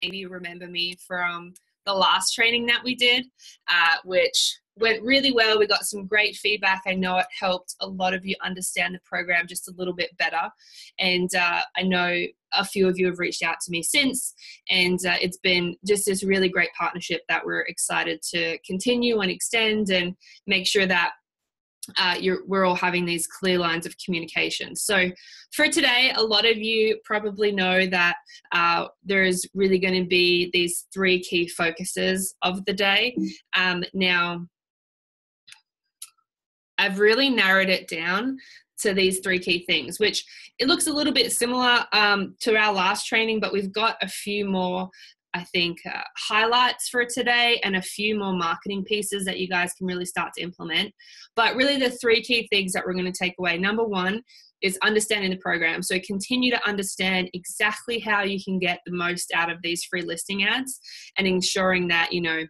maybe you remember me from the last training that we did, which went really well. We got some great feedback. I know it helped a lot of you understand the program just a little bit better. And I know a few of you have reached out to me since, and it's been just this really great partnership that we're excited to continue and extend and make sure that we're all having these clear lines of communication. So for today, a lot of you probably know that there is really going to be these 3 key focuses of the day. Now, I've really narrowed it down to these 3 key things, which it looks a little bit similar to our last training, but we've got a few more, I think, highlights for today and a few more marketing pieces that you guys can really start to implement. But really the 3 key things that we're going to take away. Number 1 is understanding the program. So continue to understand exactly how you can get the most out of these free listing ads and ensuring that, you know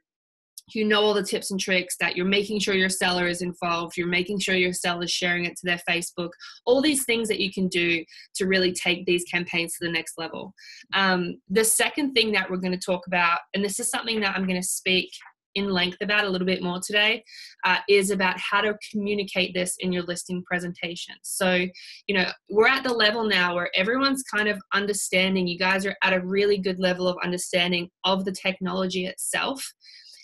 all the tips and tricks, that you're making sure your seller is involved, you're making sure your seller is sharing it to their Facebook, all these things that you can do to really take these campaigns to the next level. The second thing that we're going to talk about, and this is something that I'm going to speak in length about a little bit more today, is about how to communicate this in your listing presentation. So, we're at the level now where everyone's kind of understanding, you guys are at a really good level of understanding of the technology itself.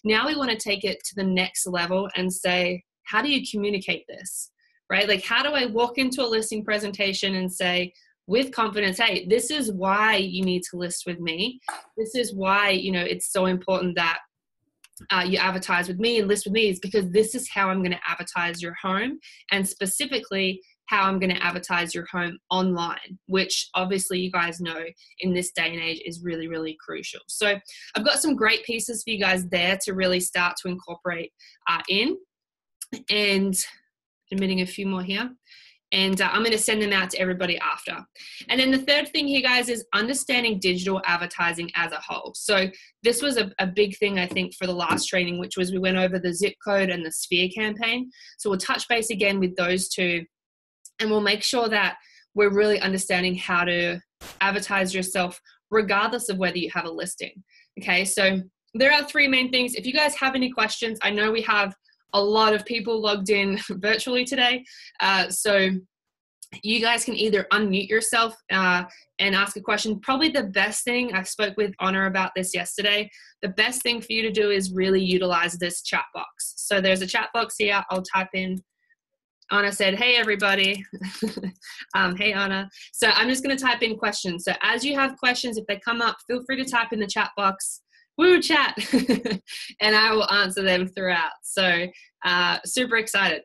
Now we want to take it to the next level and say, how do you communicate this, right? Like, how do I walk into a listing presentation and say with confidence, hey, this is why you need to list with me. This is why, it's so important that you advertise with me and list with me, is because this is how I'm going to advertise your home, and specifically how I'm going to advertise your home online, which obviously you guys know in this day and age is really, really crucial. So I've got some great pieces for you guys there to really start to incorporate in, and admitting a few more here. And I'm going to send them out to everybody after. And then the third thing here, guys, is understanding digital advertising as a whole. So this was a big thing, I think, for the last training, which was we went over the zip code and the sphere campaign. So we'll touch base again with those 2. And we'll make sure that we're really understanding how to advertise yourself regardless of whether you have a listing. Okay, so there are 3 main things. If you guys have any questions, I know we have a lot of people logged in virtually today. So you guys can either unmute yourself and ask a question. Probably the best thing, I spoke with Honor about this yesterday, the best thing for you to do is really utilize this chat box. So there's a chat box here. I'll type in. Anna said, hey, everybody. Hey, Anna. So I'm just going to type in questions. So as you have questions, if they come up, feel free to type in the chat box. Woo, chat. And I will answer them throughout. So super excited.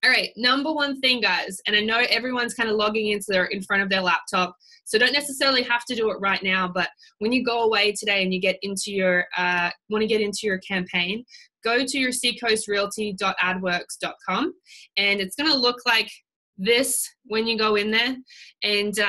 All right, number 1 thing, guys, and I know everyone's kind of logging in front of their laptop, so don't necessarily have to do it right now, but when you go away today and you get into your, want to get into your campaign, go to your seacoastrealty.adworks.com, and it's going to look like this when you go in there. And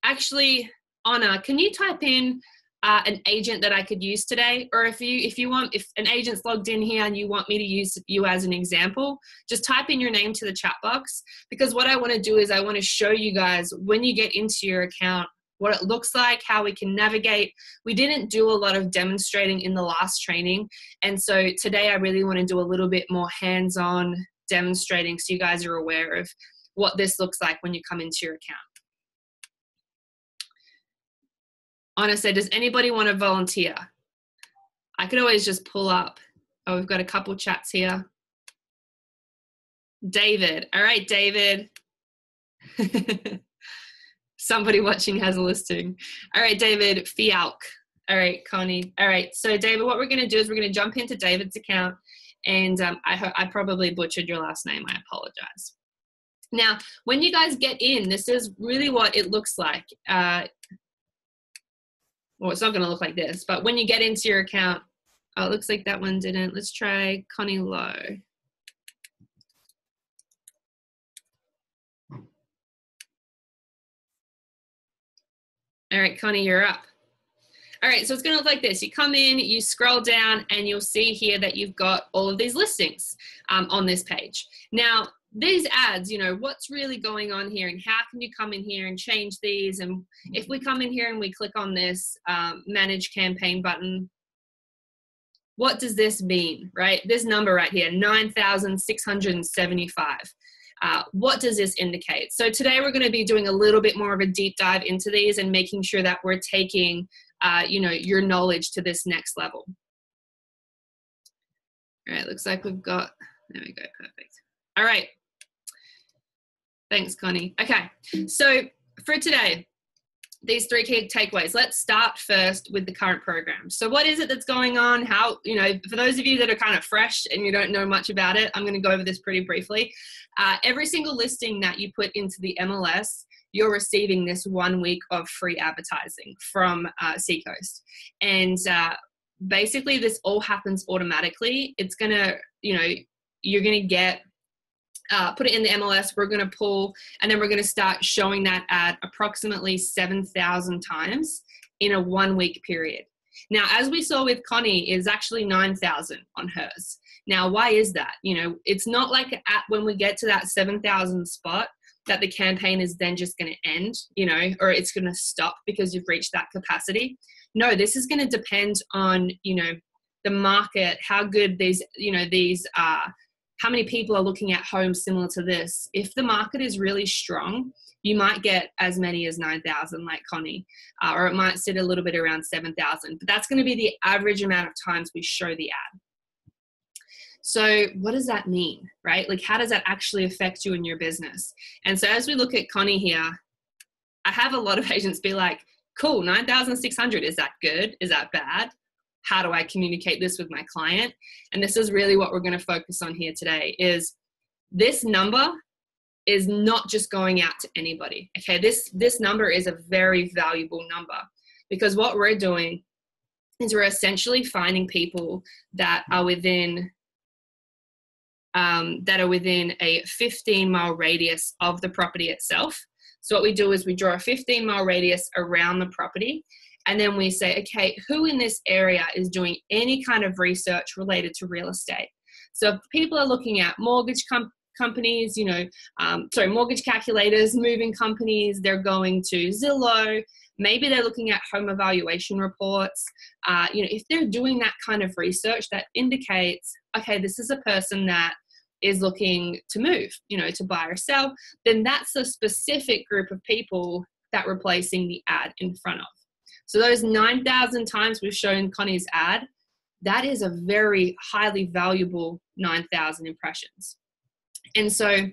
actually, Anna, can you type in an agent that I could use today? Or if an agent's logged in here and you want me to use you as an example, just type in your name to the chat box, because what I want to do is I want to show you guys when you get into your account what it looks like, how we can navigate. We didn't do a lot of demonstrating in the last training, and so today I really want to do a little bit more hands-on demonstrating so you guys are aware of what this looks like when you come into your account. Anna said, does anybody want to volunteer? I could always just pull up. Oh, we've got a couple chats here. David. All right, David. Somebody watching has a listing. All right, David Fialk. All right, Connie. All right, so David, what we're going to do is we're going to jump into David's account, and I probably butchered your last name. I apologize. Now, when you guys get in, this is really what it looks like. Well, it's not going to look like this, but when you get into your account, oh, it looks like that one didn't. Let's try Connie Lowe. All right, Connie, you're up. All right, so it's going to look like this. You come in, you scroll down, and you'll see here that you've got all of these listings on this page. Now, these ads, you know, what's really going on here, and how can you come in here and change these? And if we come in here and we click on this manage campaign button, what does this mean, right? This number right here, 9,675. What does this indicate? So today we're going to be doing a little bit more of a deep dive into these and making sure that we're taking, you know, your knowledge to this next level. All right, looks like we've got, there we go, perfect. All right. Thanks, Connie. Okay, so for today, these 3 key takeaways. Let's start first with the current program. So what is it that's going on? How, you know, for those of you that are kind of fresh and you don't know much about it, I'm going to go over this pretty briefly. Every single listing that you put into the MLS, you're receiving this 1 week of free advertising from Seacoast. And basically this all happens automatically. It's going to, you know, you're going to get, put it in the MLS, we're going to pull, and then we're going to start showing that ad approximately 7,000 times in a 1 week period. Now, as we saw with Connie, is actually 9,000 on hers. Now, why is that? You know, it's not like when we get to that 7,000 spot that the campaign is then just going to end, you know, or it's going to stop because you've reached that capacity. No, this is going to depend on, you know, the market, how good these, you know, these how many people are looking at homes similar to this. If the market is really strong, you might get as many as 9,000 like Connie, or it might sit a little bit around 7,000, but that's going to be the average amount of times we show the ad. So what does that mean, right? Like, how does that actually affect you in your business? And so as we look at Connie here, I have a lot of agents be like, cool, 9,600, is that good? Is that bad? How do I communicate this with my client? And this is really what we're going to focus on here today, is this number is not just going out to anybody. Okay, this number is a very valuable number, because what we're doing is we're essentially finding people that are within a 15-mile radius of the property itself. So what we do is we draw a 15-mile radius around the property, and then we say, okay, who in this area is doing any kind of research related to real estate? So if people are looking at mortgage companies, you know, mortgage calculators, moving companies, they're going to Zillow, maybe they're looking at home evaluation reports. You know, if they're doing that kind of research, that indicates, okay, this is a person that is looking to move, you know, to buy or sell, then that's a specific group of people that we're placing the ad in front of. So those 9,000 times we've shown Connie's ad, that is a very highly valuable 9,000 impressions. And so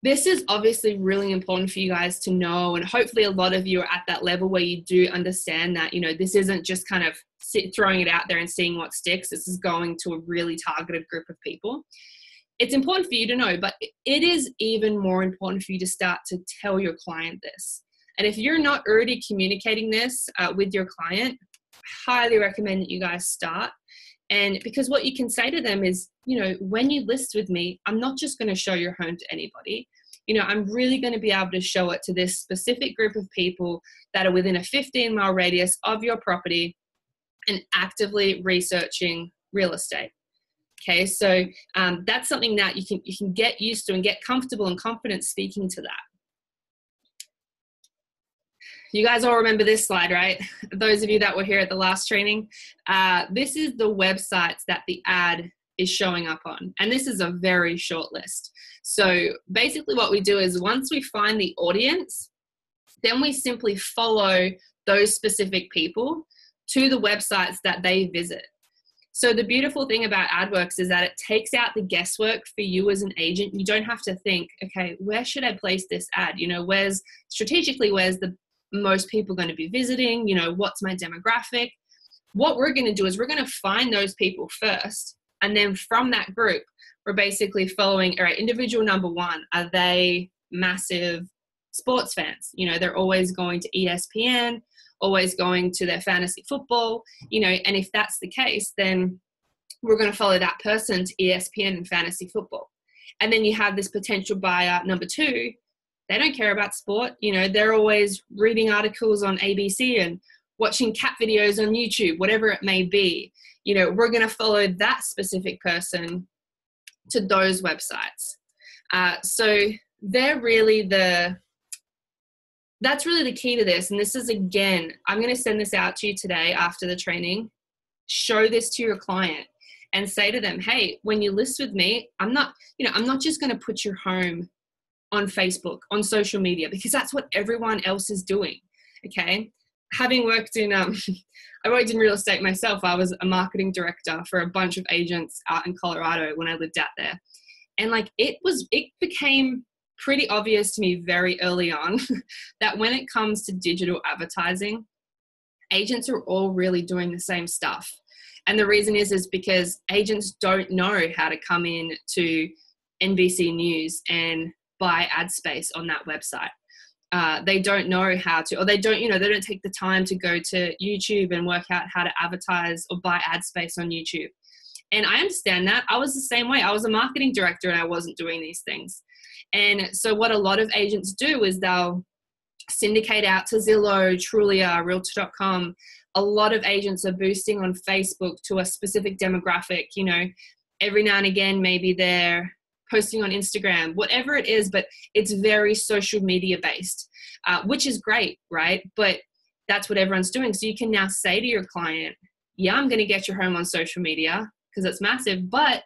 this is obviously really important for you guys to know, and hopefully a lot of you are at that level where you do understand that, you know, this isn't just kind of throwing it out there and seeing what sticks. This is going to a really targeted group of people. It's important for you to know, but it is even more important for you to start to tell your client this. And if you're not already communicating this with your client, I highly recommend that you guys start. And because what you can say to them is, you know, when you list with me, I'm not just going to show your home to anybody. You know, I'm really going to be able to show it to this specific group of people that are within a 15-mile radius of your property and actively researching real estate. Okay, so that's something that you can get used to and get comfortable and confident speaking to that. You guys all remember this slide, right? Those of you that were here at the last training, this is the websites that the ad is showing up on. And this is a very short list. So basically what we do is once we find the audience, then we simply follow those specific people to the websites that they visit. So the beautiful thing about AdWorks is that it takes out the guesswork for you as an agent. You don't have to think, okay, where should I place this ad? You know, where's the most people going to be visiting? You know, what's my demographic? What we're going to do is we're going to find those people first. And then from that group, we're basically following, all right, individual number one, are they massive sports fans? You know, they're always going to ESPN, always going to their fantasy football, you know, and if that's the case, then we're going to follow that person to ESPN and fantasy football. And then you have this potential buyer, number two, they don't care about sport. You know, they're always reading articles on ABC and watching cat videos on YouTube, whatever it may be. You know, we're going to follow that specific person to those websites. So that's really the key to this. And this is, again, I'm going to send this out to you today after the training. Show this to your client and say to them, hey, when you list with me, I'm not just going to put your home on Facebook, on social media, because that's what everyone else is doing. Okay. Having worked in, I worked in real estate myself. I was a marketing director for a bunch of agents out in Colorado when I lived out there. And like, it became pretty obvious to me very early on that when it comes to digital advertising, agents are all really doing the same stuff. And the reason is because agents don't know how to come in to NBC News and buy ad space on that website. They don't know how to, or they don't take the time to go to YouTube and work out how to advertise or buy ad space on YouTube. And I understand that. I was the same way. I was a marketing director and I wasn't doing these things. And so what a lot of agents do is they'll syndicate out to Zillow, Trulia, Realtor.com. A lot of agents are boosting on Facebook to a specific demographic. Every now and again, maybe they're posting on Instagram, whatever it is, but it's very social media based, which is great, right? But that's what everyone's doing. So you can now say to your client, yeah, I'm going to get your home on social media because it's massive, but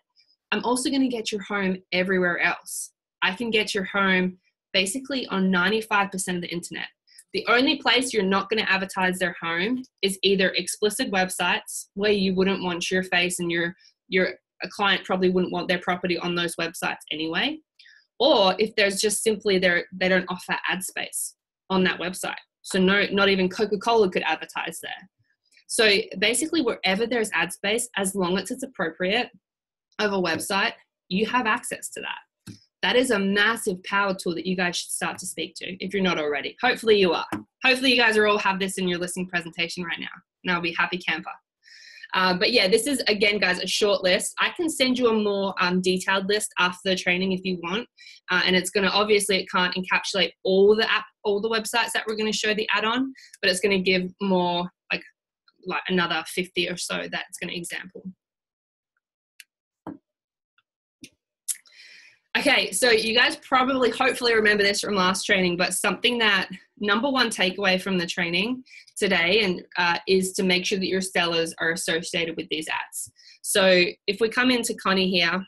I'm also going to get your home everywhere else. I can get your home basically on 95% of the internet. The only place you're not going to advertise their home is either explicit websites where you wouldn't want your face and a client probably wouldn't want their property on those websites anyway. Or if there's just simply they don't offer ad space on that website. So not even Coca-Cola could advertise there. So basically wherever there's ad space, as long as it's appropriate of a website, you have access to that. That is a massive power tool that you guys should start to speak to if you're not already. Hopefully you are. Hopefully you guys all have this in your listing presentation right now. And I'll be happy camper. But yeah, this is, again, guys, a short list. I can send you a more detailed list after the training if you want. And it's going to, obviously, it can't encapsulate all the websites that we're going to show the ad on, but it's going to give more, like another 50 or so that's going to example. Okay, so you guys probably, hopefully remember this from last training, but something that number one takeaway from the training today and is to make sure that your sellers are associated with these ads. So if we come into Connie here, I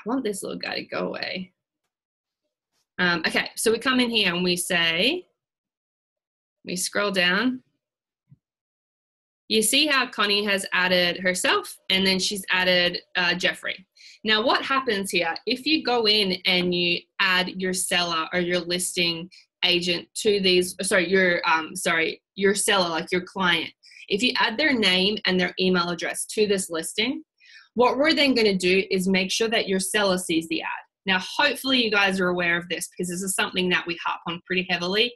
want this little guy to go away. Okay, so we come in here and we say, we scroll down. You see how Connie has added herself and then she's added Jeffrey. Now what happens here, if you go in and you add your seller or your listing agent to these, your seller, like your client, if you add their name and their email address to this listing, what we're then going to do is make sure that your seller sees the ad. Now, hopefully you guys are aware of this because this is something that we harp on pretty heavily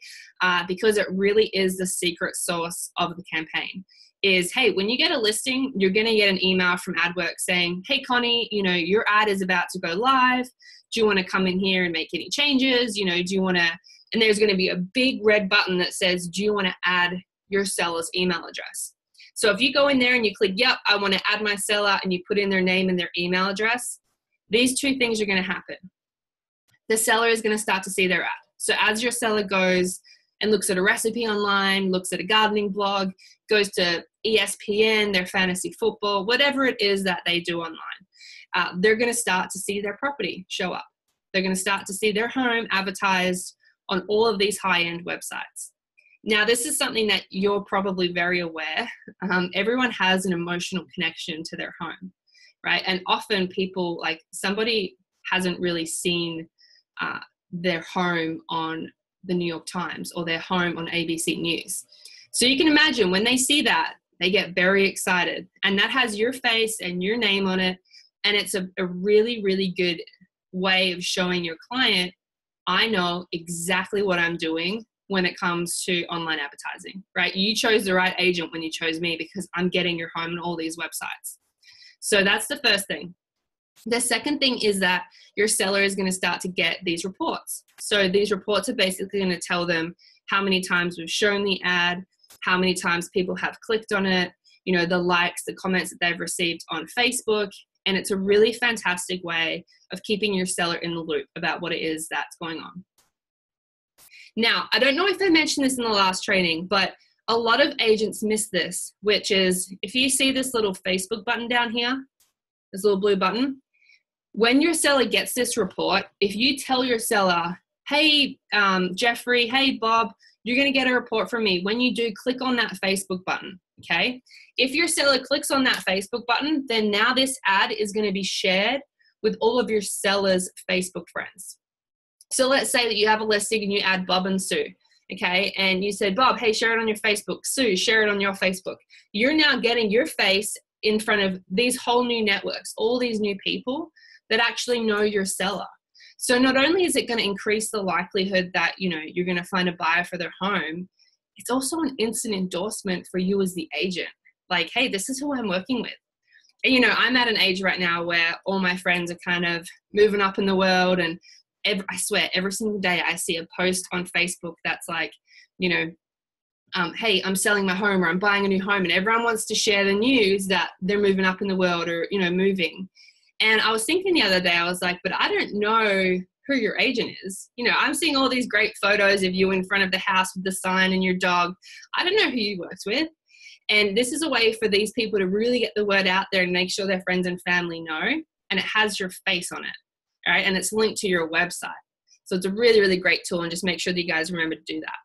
because it really is the secret sauce of the campaign. Is, hey, when you get a listing, you're going to get an email from AdWorks saying, hey, Connie, your ad is about to go live. Do you want to come in here and make any changes? Do you want to, and there's going to be a big red button that says, do you want to add your seller's email address? So if you go in there and you click, yep, I want to add my seller, and you put in their name and their email address, these two things are going to happen. The seller is going to start to see their ad. So as your seller goes and looks at a recipe online, looks at a gardening blog, goes to ESPN, their fantasy football, whatever it is that they do online, they're going to start to see their property show up. They're going to start to see their home advertised on all of these high-end websites. Now, this is something that you're probably very aware. Everyone has an emotional connection to their home, right? And often people, like somebody hasn't really seen their home on the New York Times or their home on ABC News. So you can imagine when they see that, they get very excited. And that has your face and your name on it. And it's a really, really good way of showing your client, I know exactly what I'm doing when it comes to online advertising, right? You chose the right agent when you chose me because I'm getting your home on all these websites. So that's the first thing. The second thing is that your seller is going to start to get these reports. So these reports are basically going to tell them how many times we've shown the ad, how many times people have clicked on it, the likes, the comments that they've received on Facebook, And it's a really fantastic way of keeping your seller in the loop about what it is that's going on. Now, I don't know if I mentioned this in the last training, but a lot of agents miss this, which is if you see this little Facebook button down here, this little blue button, when your seller gets this report, if you tell your seller, hey, Jeffrey, hey, Bob, you're going to get a report from me. When you do, click on that Facebook button, okay? If your seller clicks on that Facebook button, then now this ad is going to be shared with all of your seller's Facebook friends. So let's say that you have a listing and you add Bob and Sue, okay? And you said, Bob, hey, share it on your Facebook. Sue, share it on your Facebook. You're now getting your face in front of these whole new networks, all these new people that actually know your seller. So not only is it going to increase the likelihood that, you know, you're going to find a buyer for their home, it's also an instant endorsement for you as the agent. Like, hey, this is who I'm working with. And, you know, I'm at an age right now where all my friends are kind of moving up in the world, and I swear every single day I see a post on Facebook that's like, you know, hey, I'm selling my home or I'm buying a new home, and everyone wants to share the news that they're moving up in the world or, you know, moving. And I was thinking the other day, I was like, but I don't know who your agent is. You know, I'm seeing all these great photos of you in front of the house with the sign and your dog. I don't know who you worked with. And this is a way for these people to really get the word out there and make sure their friends and family know. And it has your face on it, all right? And it's linked to your website. So it's a really, really great tool, and just make sure that you guys remember to do that.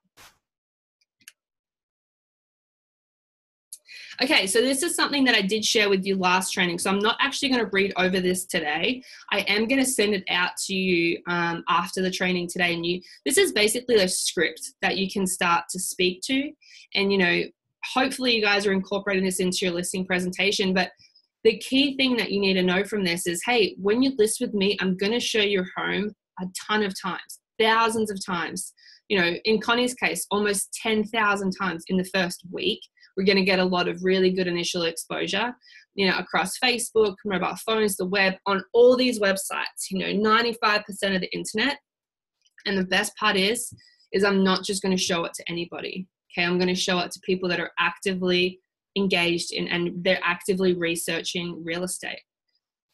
Okay, so this is something that I did share with you last training. So I'm not actually going to read over this today. I am going to send it out to you after the training today. And this is basically a script that you can start to speak to. And, you know, hopefully you guys are incorporating this into your listing presentation. But the key thing that you need to know from this is, hey, when you list with me, I'm going to show your home a ton of times, thousands of times. You know, in Connie's case, almost 10,000 times in the first week. We're going to get a lot of really good initial exposure, you know, across Facebook, mobile phones, the web, on all these websites, you know, 95% of the internet. And the best part is I'm not just going to show it to anybody. Okay. I'm going to show it to people that are actively engaged in, and they're actively researching real estate.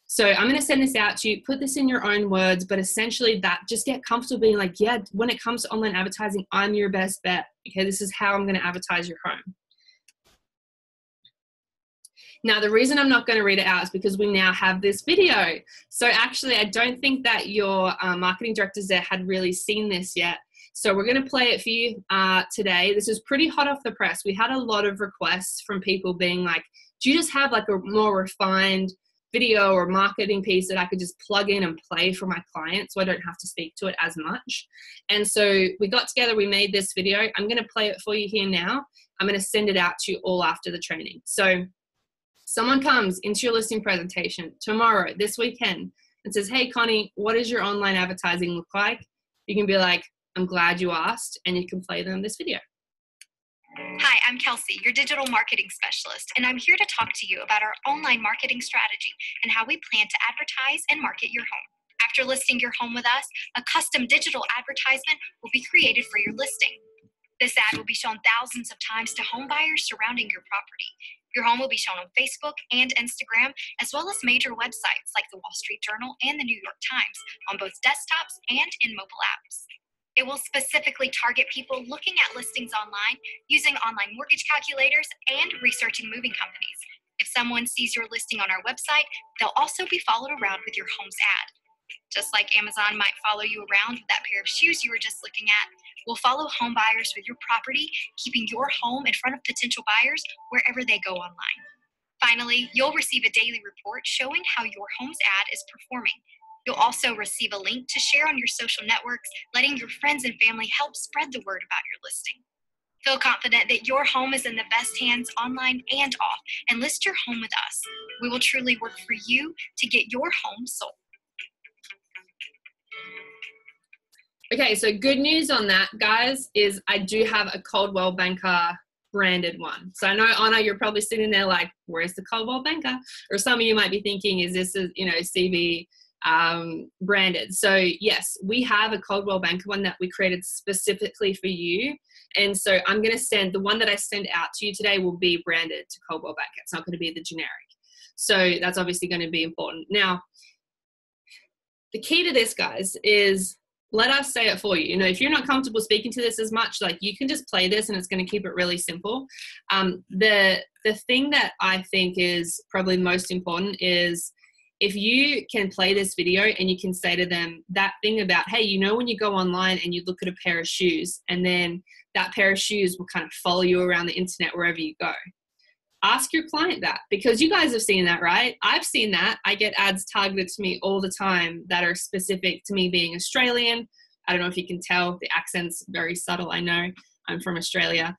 So I'm going to send this out to you, put this in your own words, but essentially that, just get comfortable being like, yeah, when it comes to online advertising, I'm your best bet. Okay. This is how I'm going to advertise your home. Now, the reason I'm not going to read it out is because we now have this video. So actually, I don't think that your marketing directors there had really seen this yet. So we're going to play it for you today. This is pretty hot off the press. We had a lot of requests from people being like, do you just have like a more refined video or marketing piece that I could just plug in and play for my clients so I don't have to speak to it as much? And so we got together, we made this video. I'm going to play it for you here now. I'm going to send it out to you all after the training. So someone comes into your listing presentation tomorrow, this weekend, and says, hey, Connie, what does your online advertising look like? You can be like, I'm glad you asked, and you can play them this video. Hi, I'm Kelsey, your digital marketing specialist, and I'm here to talk to you about our online marketing strategy and how we plan to advertise and market your home. After listing your home with us, a custom digital advertisement will be created for your listing. This ad will be shown thousands of times to home buyers surrounding your property. Your home will be shown on Facebook and Instagram, as well as major websites like the Wall Street Journal and the New York Times, on both desktops and in mobile apps. It will specifically target people looking at listings online, using online mortgage calculators, and researching moving companies. If someone sees your listing on our website, they'll also be followed around with your home's ad. Just like Amazon might follow you around with that pair of shoes you were just looking at, we'll follow home buyers with your property, keeping your home in front of potential buyers wherever they go online. Finally, you'll receive a daily report showing how your home's ad is performing. You'll also receive a link to share on your social networks, letting your friends and family help spread the word about your listing. Feel confident that your home is in the best hands online and off, and list your home with us. We will truly work for you to get your home sold. Okay, so good news on that, guys, is I do have a Coldwell Banker branded one. So I know, Anna, you're probably sitting there like, where's the Coldwell Banker? Or some of you might be thinking, is this, CV branded? So yes, we have a Coldwell Banker one that we created specifically for you. And so I'm going to send, the one that I send out to you today will be branded to Coldwell Banker. It's not going to be the generic. So that's obviously going to be important. Now, the key to this, guys, is let us say it for you. You know, if you're not comfortable speaking to this as much, like, you can just play this and it's going to keep it really simple. The thing that I think is probably most important is if you can play this video and you can say to them that thing about, hey, you know, when you go online and you look at a pair of shoes and then that pair of shoes will kind of follow you around the internet wherever you go. Ask your client that, because you guys have seen that, right? I've seen that. I get ads targeted to me all the time that are specific to me being Australian. I don't know if you can tell, the accent's very subtle. I know I'm from Australia,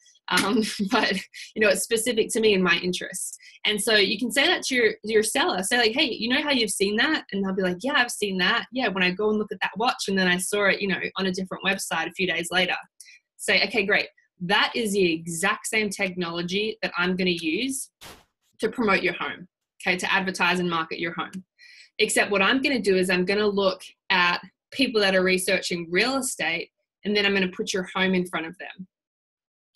but you know, it's specific to me and my interests. And so you can say that to your seller. Say like, hey, you know how you've seen that? And they'll be like, yeah, I've seen that. Yeah, when I go and look at that watch and then I saw it, you know, on a different website a few days later. Say, okay, great. That is the exact same technology that I'm going to use to promote your home, okay, to advertise and market your home. Except what I'm going to do is I'm going to look at people that are researching real estate, and then I'm going to put your home in front of them,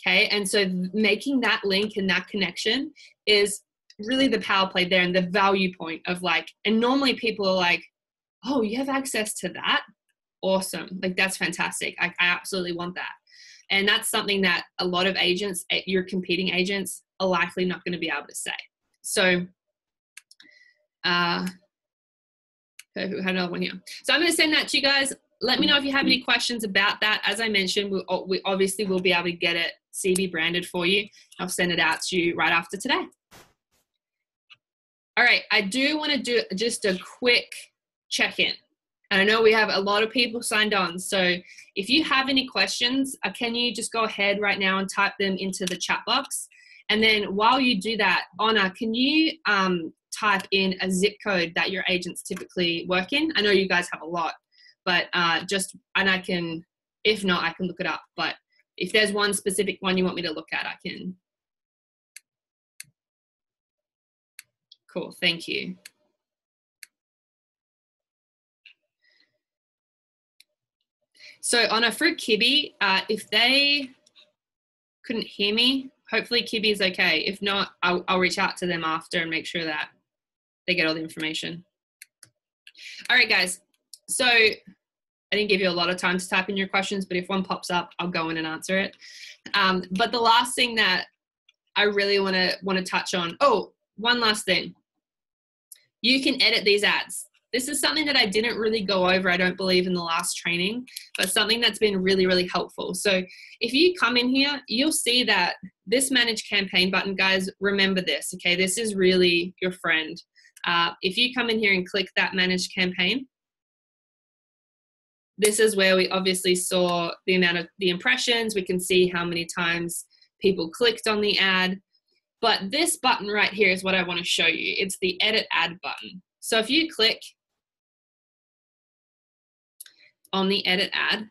okay? And so making that link and that connection is really the power play there and the value point of like, and normally people are like, oh, you have access to that? Awesome. Like, that's fantastic. I absolutely want that. And that's something that a lot of agents, your competing agents, are likely not going to be able to say. So, we had another one here. So I'm going to send that to you guys. Let me know if you have any questions about that. As I mentioned, we obviously will be able to get it CB branded for you. I'll send it out to you right after today. All right, I do want to do just a quick check-in. And I know we have a lot of people signed on. So if you have any questions, can you just go ahead right now and type them into the chat box? And then while you do that, Anna, can you type in a zip code that your agents typically work in? I know you guys have a lot, but and I can, if not, I can look it up. But if there's one specific one you want me to look at, I can. Cool, thank you. So on a Fruit Kibby, if they couldn't hear me, hopefully Kibby is okay. If not, I'll reach out to them after and make sure that they get all the information. All right, guys. So I didn't give you a lot of time to type in your questions, but if one pops up, I'll go in and answer it. But the last thing that I really want to touch on, oh, one last thing. You can edit these ads. This is something that I didn't really go over, I don't believe, in the last training, but something that's been really, really helpful. So if you come in here, you'll see that this Manage Campaign button, guys, remember this, okay? This is really your friend. If you come in here and click that Manage Campaign, this is where we obviously saw the amount of the impressions. We can see how many times people clicked on the ad. But this button right here is what I want to show you. It's the Edit Ad button. So if you click on the Edit Ad,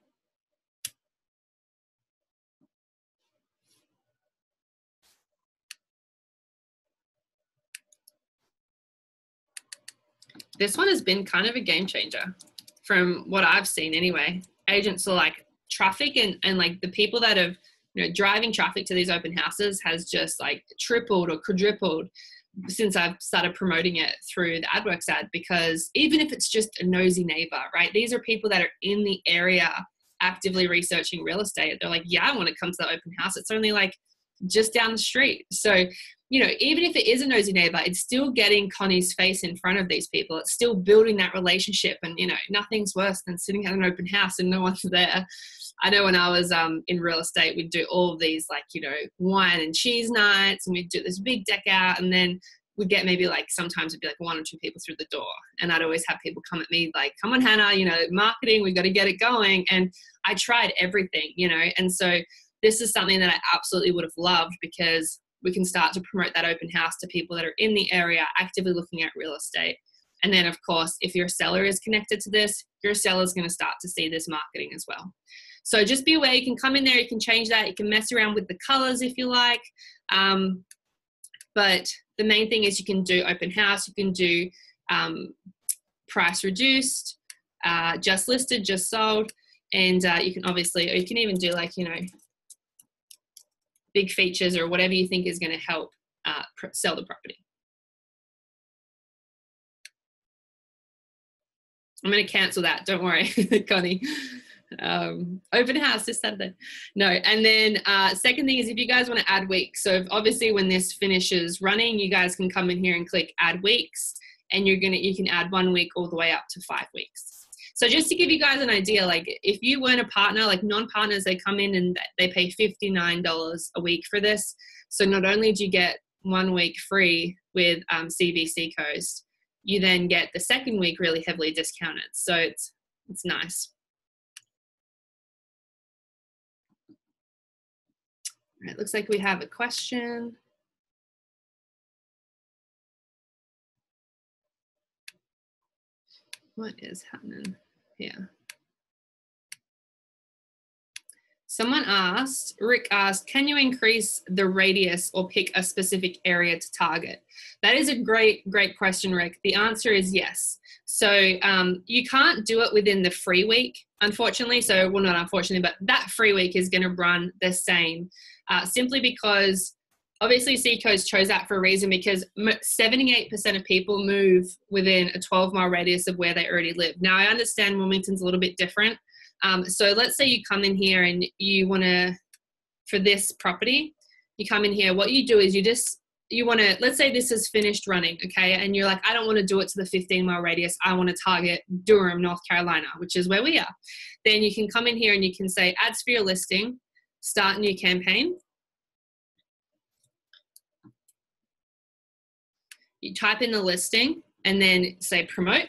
this one has been kind of a game changer from what I've seen anyway. Agents are like, traffic and like the people that have, you know, driving traffic to these open houses has just like tripled or quadrupled since I've started promoting it through the AdWorks ad, because even if it's just a nosy neighbor, right? These are people that are in the area actively researching real estate. They're like, yeah, I want to come to the open house. It's only like just down the street. So, you know, even if it is a nosy neighbor, it's still getting Connie's face in front of these people. It's still building that relationship. And, you know, nothing's worse than sitting at an open house and no one's there. I know when I was in real estate, we'd do all of these, like, you know, wine and cheese nights, and we'd do this big deck out, and then we'd get maybe like, sometimes it'd be like 1 or 2 people through the door. And I'd always have people come at me like, come on, Hannah, you know, marketing, we've got to get it going. And I tried everything, you know, and so this is something that I absolutely would have loved, because we can start to promote that open house to people that are in the area actively looking at real estate. And then, of course, if your seller is connected to this, your seller is going to start to see this marketing as well. So just be aware, you can come in there, you can change that, you can mess around with the colors if you like. But the main thing is you can do open house, you can do price reduced, just listed, just sold, and you can obviously, or you can even do like, you know, big features or whatever you think is going to help sell the property. I'm going to cancel that. Don't worry, Connie. Open house this Saturday. No. And then second thing is if you guys want to add weeks. So obviously when this finishes running, you guys can come in here and click add weeks, and you can add 1 week all the way up to 5 weeks. So just to give you guys an idea, like if you weren't a partner, like non-partners, they come in and they pay $59 a week for this. So not only do you get 1 week free with CV Seacoast, you then get the second week really heavily discounted. So it's nice. All right, looks like we have a question. What is happening here? Someone asked, Rick asked, can you increase the radius or pick a specific area to target? That is a great question, Rick. The answer is yes. So you can't do it within the free week, unfortunately. So, well, not unfortunately, but that free week is going to run the same simply because obviously Seacoast chose that for a reason, because 78% of people move within a 12-mile radius of where they already live. Now, I understand Wilmington's a little bit different. So let's say you come in here and you want to, for this property, you come in here, what you do is you want to, let's say this is finished running, okay? And you're like, I don't want to do it to the 15-mile radius. I want to target Durham, North Carolina, which is where we are. Then you can come in here and you can say ads for your listing, start new campaign. You type in the listing and then say promote.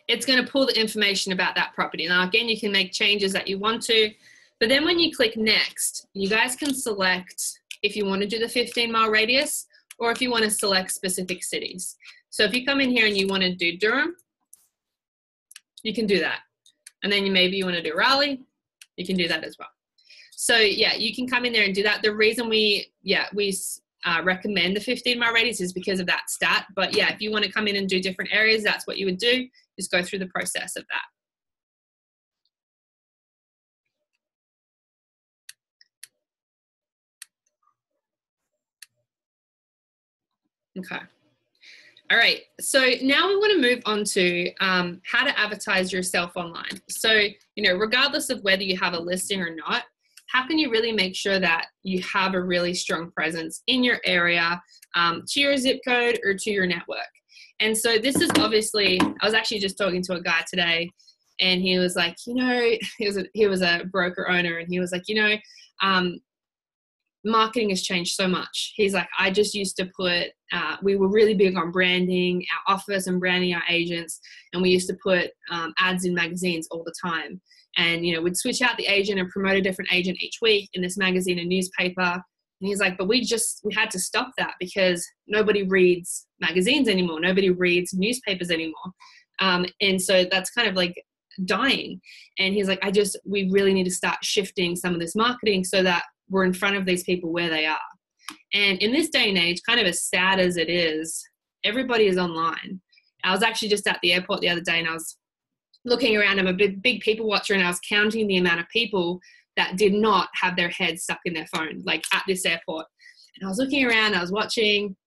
It's going to pull the information about that property. Now, again, you can make changes that you want to, but then when you click next, you guys can select if you want to do the 15-mile radius or if you want to select specific cities. So if you come in here and you want to do Durham, you can do that. And then maybe you want to do Raleigh, you can do that as well. So yeah, you can come in there and do that. The reason we recommend the 15-mile radius is because of that stat. But yeah, if you want to come in and do different areas, that's what you would do. Just go through the process of that. Okay. All right. So now we want to move on to how to advertise yourself online. So, regardless of whether you have a listing or not, how can you really make sure that you have a really strong presence in your area, to your zip code or to your network? And so this is obviously, I was actually just talking to a guy today, and he was like, he was a broker owner, and he was like, marketing has changed so much. He's like, I just used to put, we were really big on branding our office and branding our agents, and we used to put ads in magazines all the time. And, we'd switch out the agent and promote a different agent each week in this magazine and newspaper. And he's like, but we had to stop that because nobody reads magazines anymore. Nobody reads newspapers anymore. And so that's kind of like dying. And he's like, we really need to start shifting some of this marketing so that we're in front of these people where they are. And in this day and age, kind of as sad as it is, everybody is online. I was actually just at the airport the other day, and I was looking around. I'm a big people watcher, and I was counting the amount of people that did not have their head stuck in their phone, like at this airport. And I was looking around, I was watching,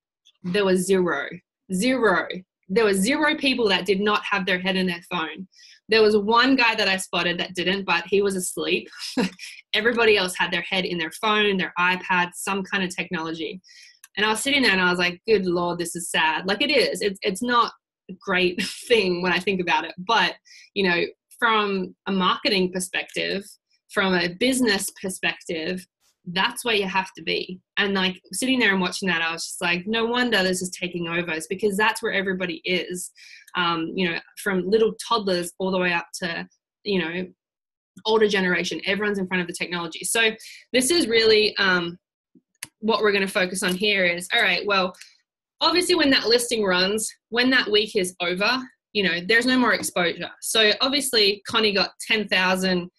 there was zero. There were 0 people that did not have their head in their phone. There was one guy that I spotted that didn't, but he was asleep. Everybody else had their head in their phone, their iPad, some kind of technology. And I was sitting there and I was like, good Lord, this is sad. Like it is. It's not a great thing when I think about it. But, from a marketing perspective, from a business perspective, that's where you have to be. And like sitting there and watching that, I was just like, no wonder this is taking over. It's because that's where everybody is, from little toddlers all the way up to, older generation. Everyone's in front of the technology. So this is really what we're going to focus on here is, all right, well, obviously when that listing runs, when that week is over, there's no more exposure. So obviously Connie got 10,000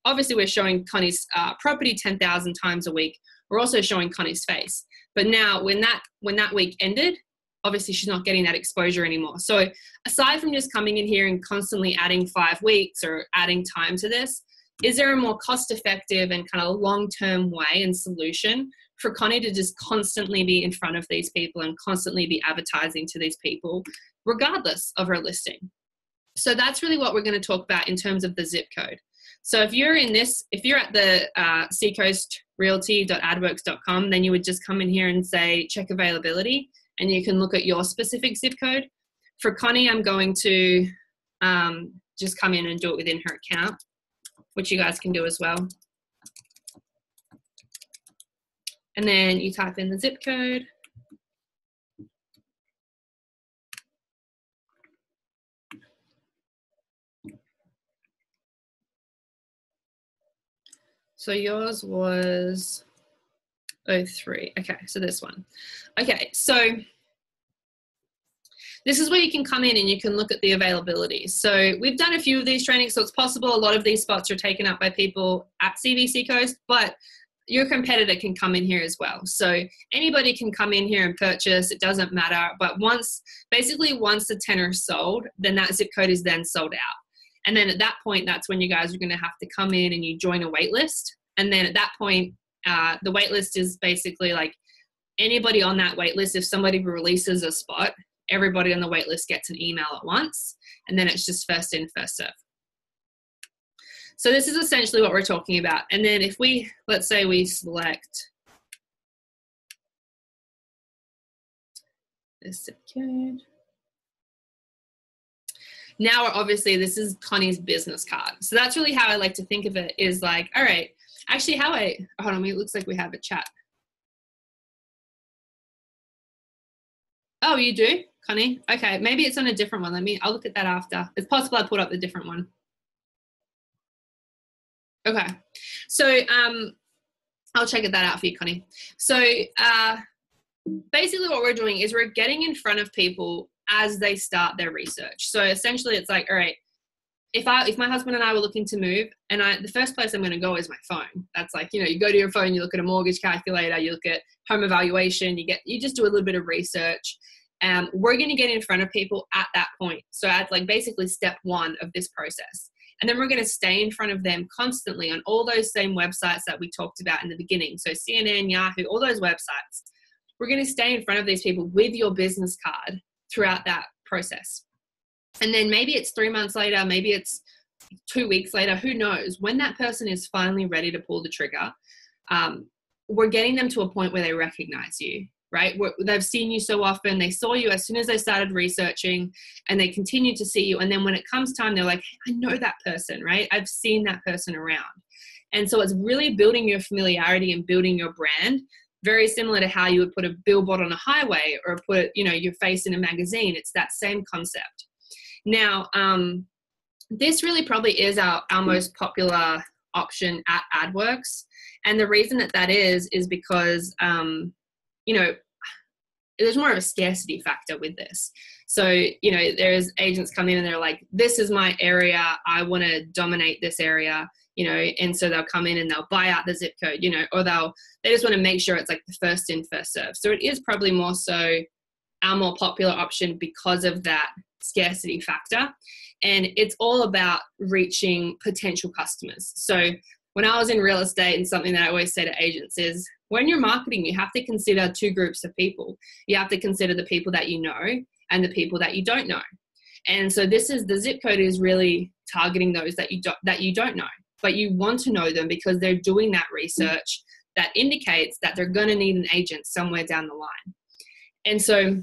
obviously we're showing Connie's property 10,000 times a week. We're also showing Connie's face. But now when that week ended, obviously she's not getting that exposure anymore. So aside from just coming in here and constantly adding 5 weeks or adding time to this, is there a more cost-effective and kind of long-term way and solution for Connie to just constantly be in front of these people and constantly be advertising to these people, regardless of her listing? So that's really what we're going to talk about in terms of the zip code. So if you're at the seacoastrealty.adworks.com, then you would just come in here and say, check availability, and you can look at your specific zip code. For Connie, I'm going to just come in and do it within her account, which you guys can do as well. And then you type in the zip code. So yours was 03. Okay, so this one. Okay, so this is where you can come in and you can look at the availability. So we've done a few of these trainings, so it's possible a lot of these spots are taken up by people at CV Seacoast, but your competitor can come in here as well. So anybody can come in here and purchase, it doesn't matter. But once the tenor is sold, then that zip code is then sold out. And then at that point, that's when you guys are going to have to come in and you join a wait list. And then at that point, the wait list is basically like anybody on that wait list. If somebody releases a spot, everybody on the wait list gets an email at once. And then it's just first in, first serve. So this is essentially what we're talking about. And then if let's say we select this zip code. Now, obviously, this is Connie's business card. So that's really how I like to think of it, is like, all right, actually hold on, it looks like we have a chat. Oh, you do, Connie? Okay, maybe it's on a different one. I'll look at that after. It's possible I put up the different one. Okay, so I'll check that out for you, Connie. So basically what we're doing is we're getting in front of people as they start their research. So essentially it's like, all right, if my husband and I were looking to move, and the first place I'm going to go is my phone. That's like, you go to your phone, you look at a mortgage calculator, you look at home evaluation, you just do a little bit of research. We're going to get in front of people at that point. So at like basically step one of this process. And then we're going to stay in front of them constantly on all those same websites that we talked about in the beginning. So CNN, Yahoo, all those websites. We're going to stay in front of these people with your business card throughout that process. And then maybe it's 3 months later, maybe it's 2 weeks later, who knows? When that person is finally ready to pull the trigger, we're getting them to a point where they recognize you, right? They've seen you so often. They saw you as soon as they started researching, and they continue to see you. And then when it comes time, they're like, I know that person, right? I've seen that person around. And so it's really building your familiarity and building your brand, very similar to how you would put a billboard on a highway or put, your face in a magazine. It's that same concept. Now, this really probably is our most popular option at AdWorks. And the reason that is because, there's more of a scarcity factor with this. So, there's agents come in and they're like, this is my area. I want to dominate this area, and so they'll come in and they'll buy out the zip code, or they just want to make sure it's like the first in, first serve. So it is probably more so our more popular option because of that scarcity factor. And it's all about reaching potential customers. So when I was in real estate, and something that I always say to agents is, when you're marketing, you have to consider two groups of people. You have to consider the people that you know and the people that you don't know. And so the zip code is really targeting those that you don't know, but you want to know them because they're doing that research that indicates that they're going to need an agent somewhere down the line. And so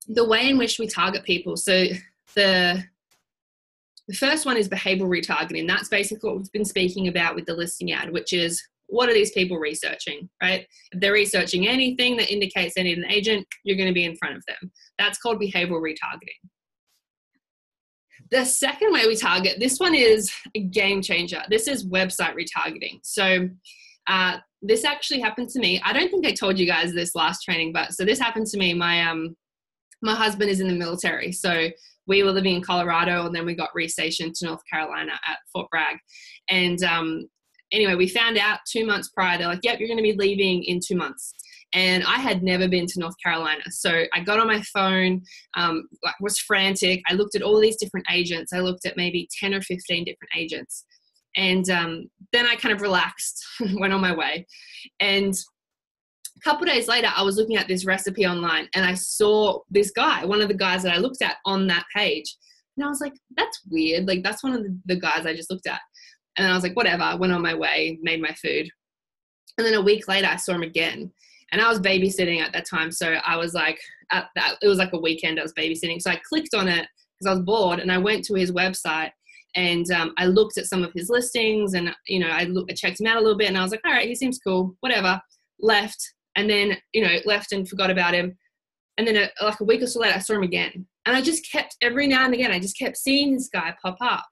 the way in which we target people, so the first one is behavioral retargeting. That's basically what we've been speaking about with the listing ad, which is, what are these people researching, right? If they're researching anything that indicates they need an agent, you're going to be in front of them. That's called behavioral retargeting. The second way we target, this one is a game changer. This is website retargeting. So this actually happened to me. I don't think I told you guys this last training, but so this happened to me. My husband is in the military. So we were living in Colorado, and then we got restationed to North Carolina at Fort Bragg. And anyway, we found out 2 months prior, they're like, yep, you're going to be leaving in 2 months. And I had never been to North Carolina. So I got on my phone, was frantic. I looked at all these different agents. I looked at maybe 10 or 15 different agents. And then I kind of relaxed, went on my way. And a couple of days later, I was looking at this recipe online and I saw this guy, one of the guys that I looked at on that page. And I was like, that's weird. Like, that's one of the guys I just looked at. And I was like, whatever, I went on my way, made my food. And then a week later, I saw him again. And I was babysitting at that time. So I was like, it was like a weekend I was babysitting. So I clicked on it because I was bored and I went to his website and I looked at some of his listings and, I checked him out a little bit and I was like, all right, he seems cool, whatever, left. And then, left and forgot about him. And then like a week or so later, I saw him again. And I just kept, every now and again, I just kept seeing this guy pop up.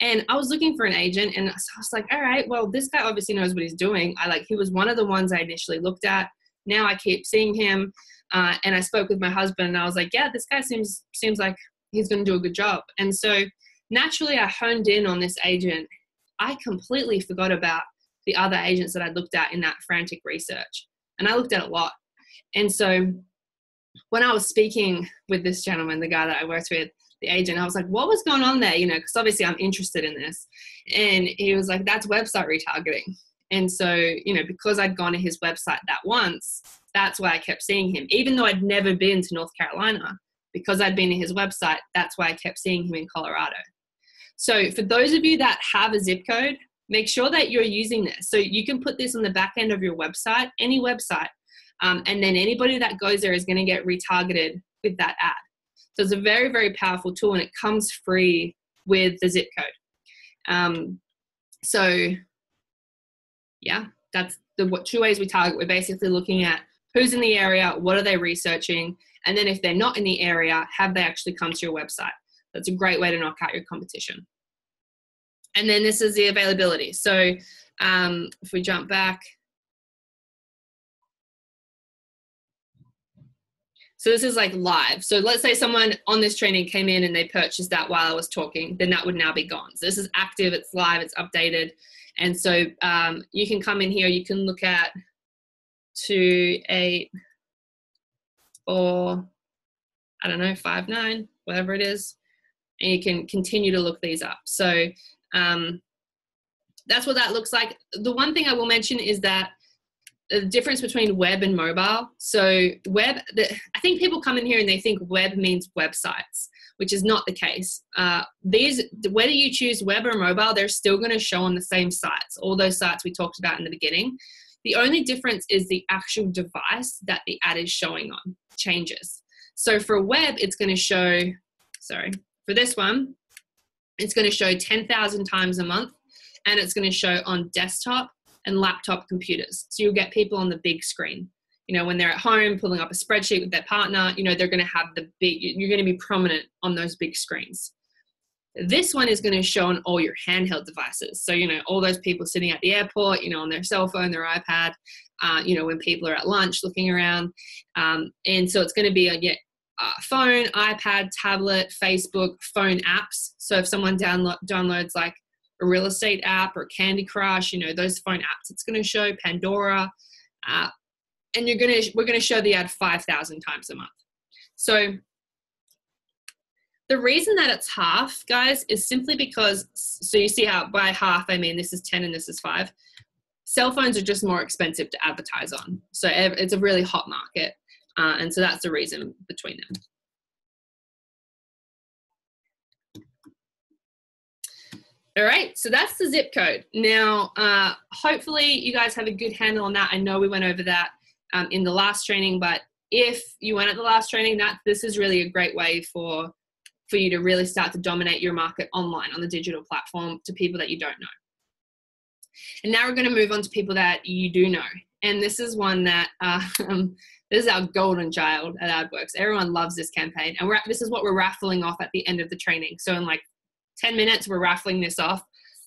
And I was looking for an agent and so I was like, all right, well, this guy obviously knows what he's doing. He was one of the ones I initially looked at. Now I keep seeing him. And I spoke with my husband and I was like, yeah, this guy seems like he's going to do a good job. And so naturally I honed in on this agent. I completely forgot about the other agents that I looked at in that frantic research. And I looked at a lot. And so when I was speaking with this gentleman, the guy that I worked with, the agent, I was like, what was going on there? Because obviously I'm interested in this. And he was like, that's website retargeting. And so, because I'd gone to his website that once, that's why I kept seeing him. Even though I'd never been to North Carolina, because I'd been to his website, that's why I kept seeing him in Colorado. So for those of you that have a zip code, make sure that you're using this. So you can put this on the back end of your website, any website, and then anybody that goes there is going to get retargeted with that ad. So it's a very, very powerful tool and it comes free with the zip code. So yeah, that's the 2 ways we target. We're basically looking at who's in the area, what are they researching, and then if they're not in the area, have they actually come to your website? That's a great way to knock out your competition. And then this is the availability. So if we jump back. So this is like live. So let's say someone on this training came in and they purchased that while I was talking, then that would now be gone. So this is active, it's live, it's updated. And so you can come in here, you can look at 2, 8, 4, I don't know, 5, 9, whatever it is. And you can continue to look these up. So that's what that looks like. The one thing I will mention is that the difference between web and mobile. So web, I think people come in here and they think web means websites, which is not the case. Whether you choose web or mobile, they're still going to show on the same sites, all those sites we talked about in the beginning. The only difference is the actual device that the ad is showing on changes. So for web, it's going to show, for this one, it's going to show 10,000 times a month, and it's going to show on desktop and laptop computers. So you'll get people on the big screen. When they're at home pulling up a spreadsheet with their partner, they're going to have you're going to be prominent on those big screens. This one is going to show on all your handheld devices. So, all those people sitting at the airport, on their cell phone, their iPad, when people are at lunch looking around. And so it's going to be phone, iPad, tablet, Facebook, phone apps. So if someone downloads like a real estate app or Candy Crush, those phone apps, it's going to show Pandora, and we're going to show the ad 5,000 times a month. So the reason that it's half, guys, is simply because, so you see how by half, I mean, this is 10 and this is 5. Cell phones are just more expensive to advertise on. So it's a really hot market. And so that's the reason between them. All right, so that's the zip code. Now, hopefully you guys have a good handle on that. I know we went over that in the last training, but if you went at the last training, this is really a great way for you to really start to dominate your market online on the digital platform to people that you don't know. And now we're going to move on to people that you do know. And this is one that, this is our golden child at AdWorks. Everyone loves this campaign. And this is what we're raffling off at the end of the training. So in like 10 minutes, we're raffling this off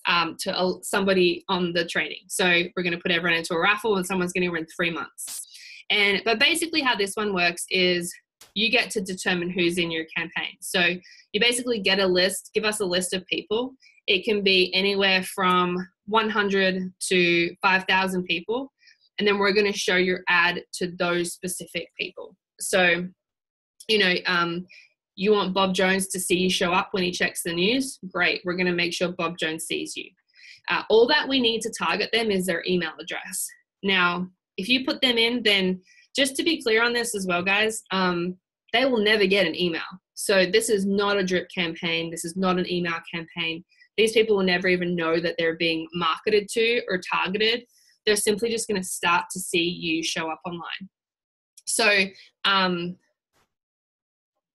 to somebody on the training. So we're going to put everyone into a raffle and someone's going to win 3 months. But basically how this one works is you get to determine who's in your campaign. So you basically get a list, give us a list of people. It can be anywhere from 100 to 5,000 people. And then we're going to show your ad to those specific people. So, you want Bob Jones to see you show up when he checks the news? Great. We're going to make sure Bob Jones sees you. All that we need to target them is their email address. Now, if you put them in, then just to be clear on this as well, guys, they will never get an email. So this is not a drip campaign. This is not an email campaign. These people will never even know that they're being marketed to or targeted. They're simply just going to start to see you show up online. So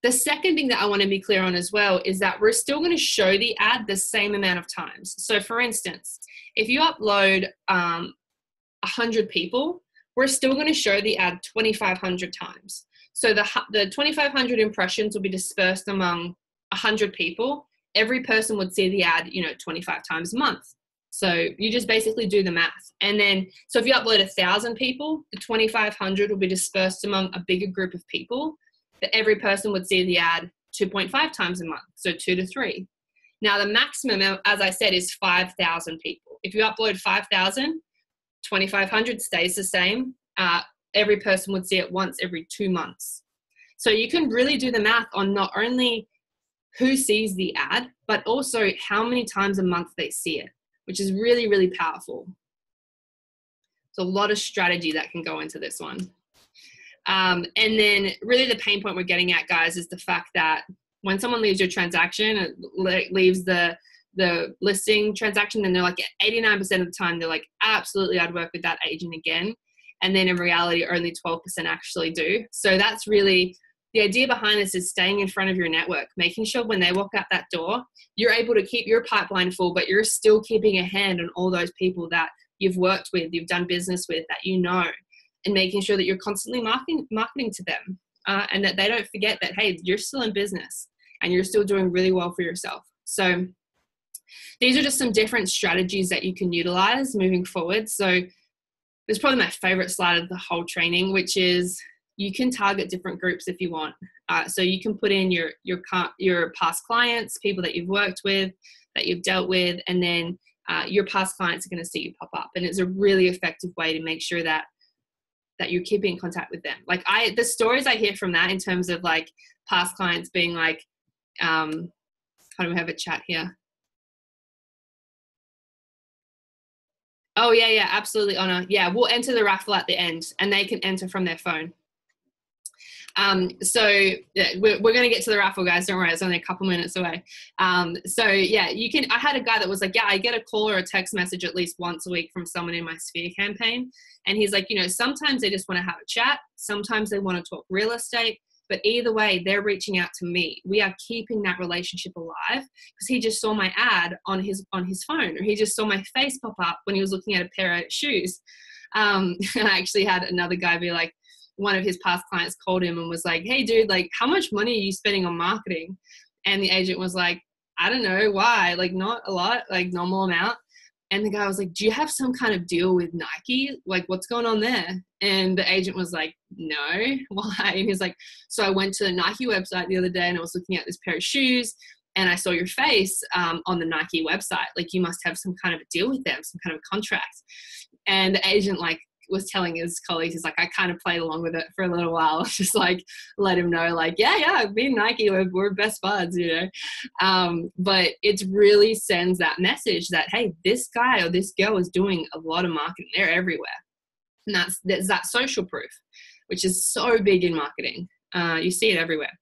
the second thing that I want to be clear on as well is that we're still going to show the ad the same amount of times. So for instance, if you upload 100 people, we're still going to show the ad 2,500 times. So the 2,500 impressions will be dispersed among 100 people. Every person would see the ad, 25 times a month. So you just basically do the math. And then, so if you upload 1,000 people, the 2,500 will be dispersed among a bigger group of people, that every person would see the ad 2.5 times a month. So 2 to 3. Now the maximum, as I said, is 5,000 people. If you upload 5,000, 2,500 stays the same. Every person would see it once every 2 months. So you can really do the math on not only who sees the ad, but also how many times a month they see it, which is really, really powerful. There's a lot of strategy that can go into this one. And then really the pain point we're getting at, guys, is the fact that when someone leaves your transaction, leaves the listing transaction, then they're like 89% of the time, they're like, absolutely, I'd work with that agent again. And then in reality, only 12% actually do. So that's really the idea behind this, is staying in front of your network, making sure when they walk out that door, you're able to keep your pipeline full, but you're still keeping a hand on all those people that you've worked with, you've done business with, that you know, and making sure that you're constantly marketing to them, and that they don't forget that, hey, you're still in business and you're still doing really well for yourself. So these are just some different strategies that you can utilize moving forward. So it's probably my favorite slide of the whole training, which is you can target different groups if you want. So you can put in your past clients, people that you've worked with, that you've dealt with, and then your past clients are going to see you pop up. And it's a really effective way to make sure that you're keeping in contact with them. Like the stories I hear from that in terms of like past clients being like, how do we have a chat here? Oh yeah, absolutely, Honor. Yeah, we'll enter the raffle at the end and they can enter from their phone. So yeah, we're going to get to the raffle, guys. Don't worry. It's only a couple minutes away. So yeah, I had a guy that was like, yeah, I get a call or a text message at least once a week from someone in my Sphere campaign. And he's like, sometimes they just want to have a chat. Sometimes they want to talk real estate, but either way, they're reaching out to me. We are keeping that relationship alive because he just saw my ad on his phone, or he just saw my face pop up when he was looking at a pair of shoes. And I actually had another guy be like, one of his past clients called him and was like, hey dude, like how much money are you spending on marketing? And the agent was like, I don't know, why? Like not a lot, like normal amount. And the guy was like, do you have some kind of deal with Nike? Like what's going on there? And the agent was like, no, why? And he's like, so I went to the Nike website the other day and I was looking at this pair of shoes and I saw your face on the Nike website. Like you must have some kind of a deal with them, some kind of contract. And the agent was telling his colleagues, he's like, I kind of played along with it for a little while, just like let him know, like, yeah, me and Nike, we're best buds, but it really sends that message that, hey, this guy or this girl is doing a lot of marketing. They're everywhere. And there's that social proof, which is so big in marketing. You see it everywhere.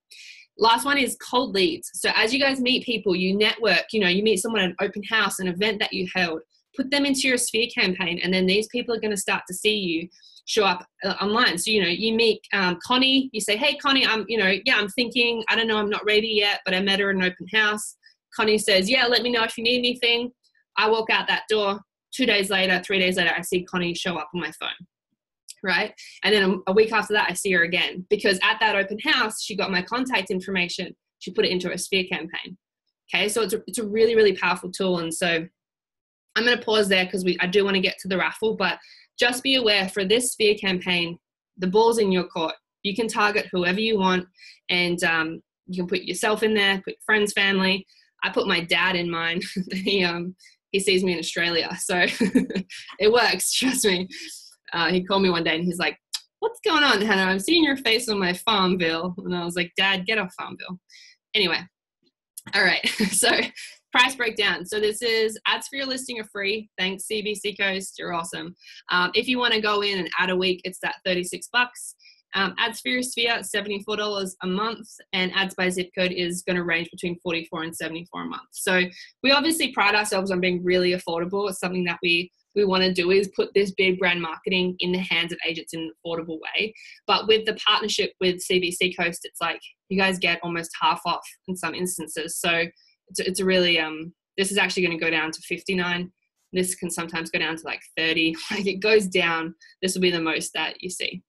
Last one is cold leads. So as you guys meet people, you network, you meet someone at an open house, an event that you held, put them into your Sphere campaign, and then these people are going to start to see you show up online. So, you meet Connie, you say, hey, Connie, I'm thinking, I don't know, I'm not ready yet, but I met her at an open house. Connie says, yeah, let me know if you need anything. I walk out that door. 2 days later, 3 days later, I see Connie show up on my phone, right? And then a week after that, I see her again because at that open house, she got my contact information. She put it into her Sphere campaign. Okay, so it's a really, really powerful tool. And so I'm going to pause there because I do want to get to the raffle, but just be aware for this Sphere campaign, the ball's in your court. You can target whoever you want, and you can put yourself in there, put friends, family. I put my dad in mine. He sees me in Australia, so it works, trust me. He called me one day and he's like, what's going on, Hannah? I'm seeing your face on my Farmville. And I was like, Dad, get off Farmville. Anyway, all right, so price breakdown. So this is ads for your listing are free. Thanks, CBC Coast. You're awesome. If you want to go in and add a week, it's that $36. Ads for your sphere, $74 a month, and ads by zip code is going to range between $44 and $74 a month. So we obviously pride ourselves on being really affordable. It's something that we want to do, is put this big brand marketing in the hands of agents in an affordable way. But with the partnership with CBC Coast, it's like you guys get almost half off in some instances. So it's a really, this is actually going to go down to $59. This can sometimes go down to like $30. Like it goes down. This will be the most that you see.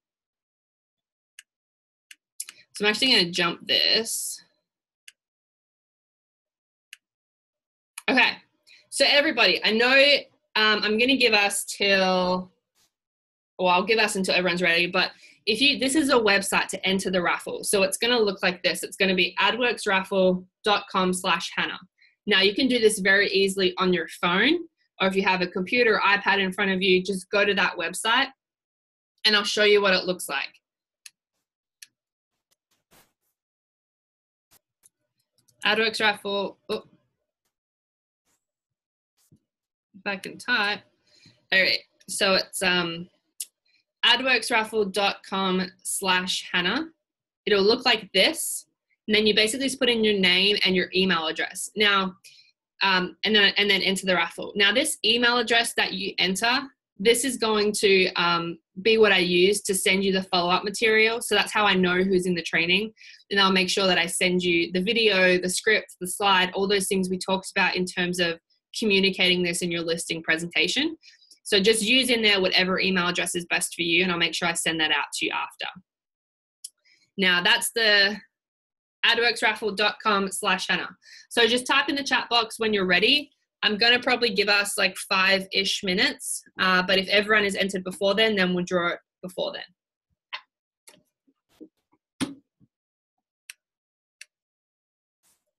So I'm actually going to jump this. Okay. So everybody, I know I'm going to give us till, or I'll give us until everyone's ready, but this is a website to enter the raffle. So it's going to look like this. It's going to be adworksraffle.com/Hannah. Now you can do this very easily on your phone, or if you have a computer or iPad in front of you, just go to that website and I'll show you what it looks like. AdWorks Raffle, oh, if I can type. All right, so it's adworksraffle.com/Hannah. It'll look like this, and then you basically just put in your name and your email address. Now, and then enter the raffle. Now, this email address that you enter, this is going to be what I use to send you the follow-up material. So that's how I know who's in the training. And I'll make sure that I send you the video, the script, the slide, all those things we talked about in terms of communicating this in your listing presentation. So just use in there whatever email address is best for you, and I'll make sure I send that out to you after. Now that's the adworksraffle.com/Hannah. So just type in the chat box when you're ready. I'm going to probably give us like 5-ish minutes, but if everyone is entered before then we'll draw it before then.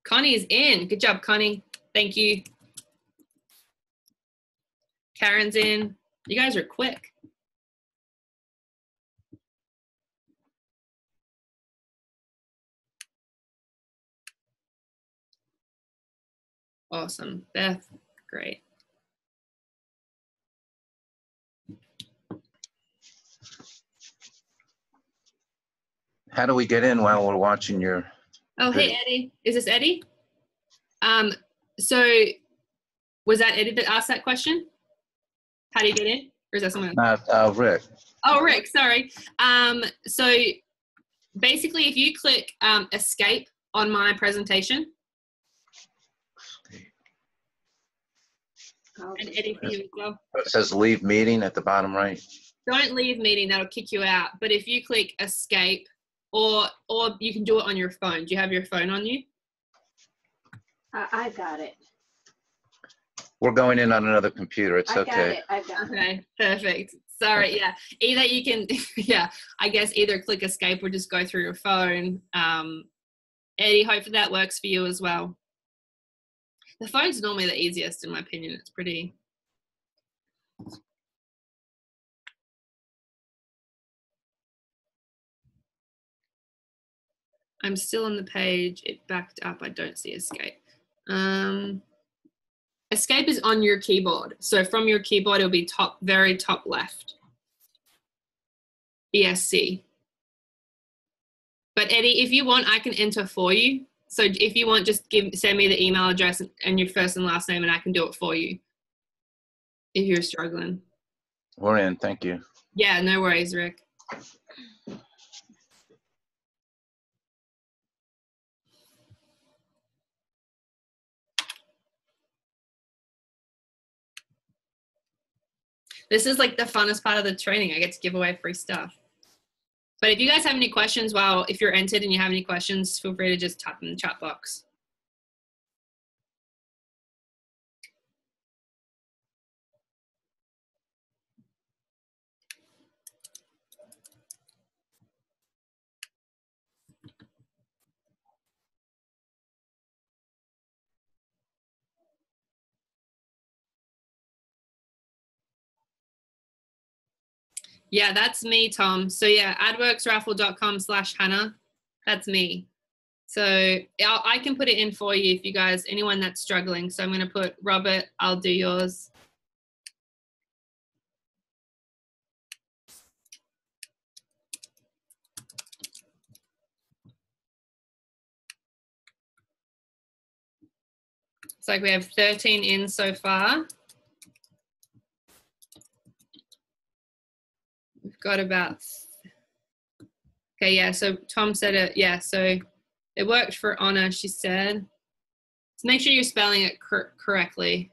Connie is in. Good job, Connie. Thank you. Karen's in. You guys are quick. Awesome. Beth, great. How do we get in while we're watching your Oh, video? Hey, Eddie. Is this Eddie? So was that Eddie that asked that question? How do you get in? Or is that someone else? Rick. Oh, Rick, sorry. So basically, if you click escape on my presentation, and Eddie for you as well. It says leave meeting at the bottom right. Don't leave meeting, that'll kick you out. But if you click escape, or you can do it on your phone. Do you have your phone on you? I got it. We're going in on another computer. It's okay. I got it. Okay, perfect. Sorry, yeah. Either you can, yeah, I guess either click escape or just go through your phone. Eddie, hopefully that works for you as well. The phone's normally the easiest, in my opinion. It's pretty. I'm still on the page. It backed up. I don't see escape. Escape is on your keyboard. So from your keyboard, it'll be top, very top left. ESC. But Eddie, if you want, I can enter for you. So if you want, just send me the email address and your first and last name, and I can do it for you if you're struggling. We're in. Thank you. Yeah, no worries, Rick. This is like the funnest part of the training. I get to give away free stuff. But if you guys have any questions, if you're entered and you have any questions, feel free to just type in the chat box. Yeah, that's me, Tom. So yeah, adworksraffle.com/Hannah. That's me. So I can put it in for you if you guys, anyone that's struggling. So I'm going to put Robert, I'll do yours. It's like we have 13 in so far. We've got about, okay, yeah, so Tom said it, yeah, so it worked for Anna, she said. So make sure you're spelling it correctly.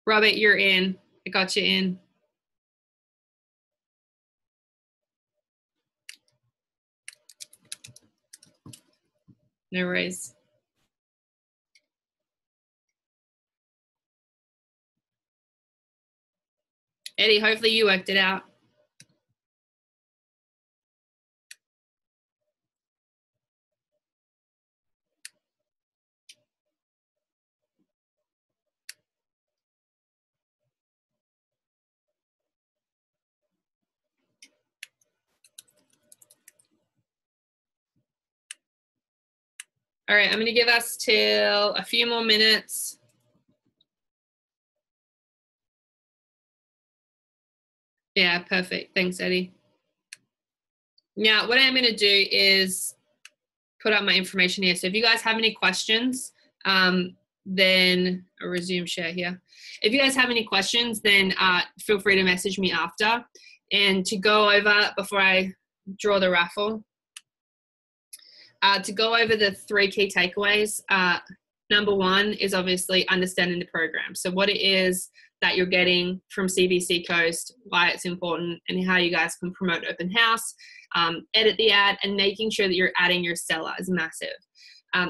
Robert, you're in. I got you in. No worries. Eddie, hopefully you worked it out. All right, I'm going to give us till a few more minutes. Yeah, perfect. Thanks, Eddie. Now, what I'm going to do is put up my information here. So if you guys have any questions, then I'll resume share here. If you guys have any questions, then feel free to message me after. And to go over, before I draw the raffle, to go over the 3 key takeaways. Number 1 is obviously understanding the program. So what it is that you're getting from CBC Coast, why it's important, and how you guys can promote open house, edit the ad, and making sure that you're adding your seller is massive.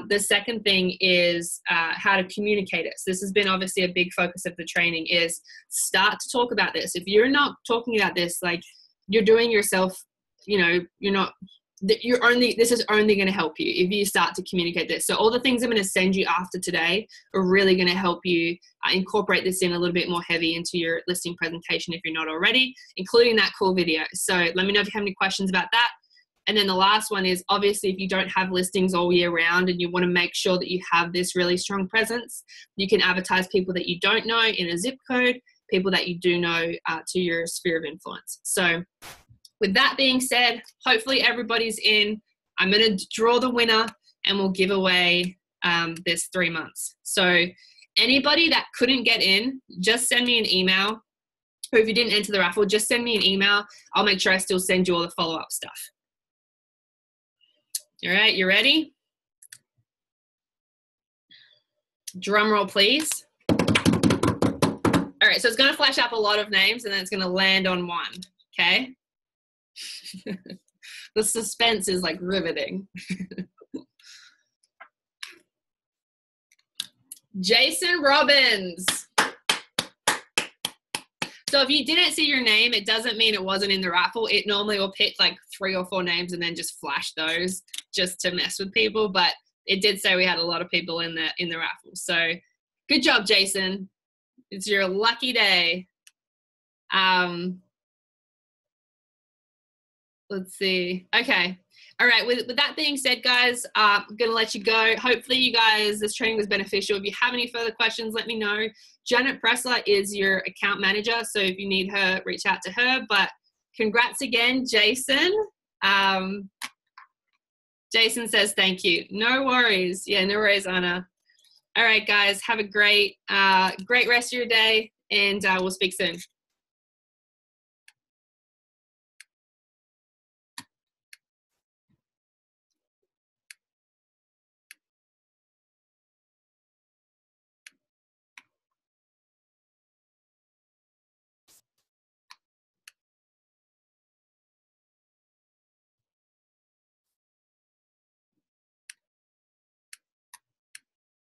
The second thing is how to communicate it. So this has been obviously a big focus of the training, is start to talk about this. If you're not talking about this, like, you're doing yourself, you know, this is only going to help you if you start to communicate this. So all the things I'm going to send you after today are really going to help you incorporate this in a little bit more heavy into your listing presentation if you're not already, including that cool video. So let me know if you have any questions about that. And then the last one is, obviously, if you don't have listings all year round and you want to make sure that you have this really strong presence, you can advertise people that you don't know in a zip code, people that you do know to your sphere of influence. So with that being said, hopefully everybody's in. I'm going to draw the winner and we'll give away this 3 months. So anybody that couldn't get in, just send me an email. Or if you didn't enter the raffle, just send me an email. I'll make sure I still send you all the follow-up stuff. All right, you ready? Drum roll, please. All right, so it's going to flash up a lot of names and then it's going to land on one, okay? The suspense is like riveting. Jason Robbins. So if you didn't see your name, it doesn't mean it wasn't in the raffle. It normally will pick like 3 or 4 names and then just flash those just to mess with people. But it did say we had a lot of people in the raffle. So good job, Jason. It's your lucky day. Let's see. Okay. All right. With that being said, guys, I'm going to let you go. Hopefully you guys, this training was beneficial. If you have any further questions, let me know. Janet Pressler is your account manager. So if you need her, reach out to her. But congrats again, Jason. Jason says thank you. No worries. Yeah, no worries, Anna. All right, guys. Have a great rest of your day, and we'll speak soon.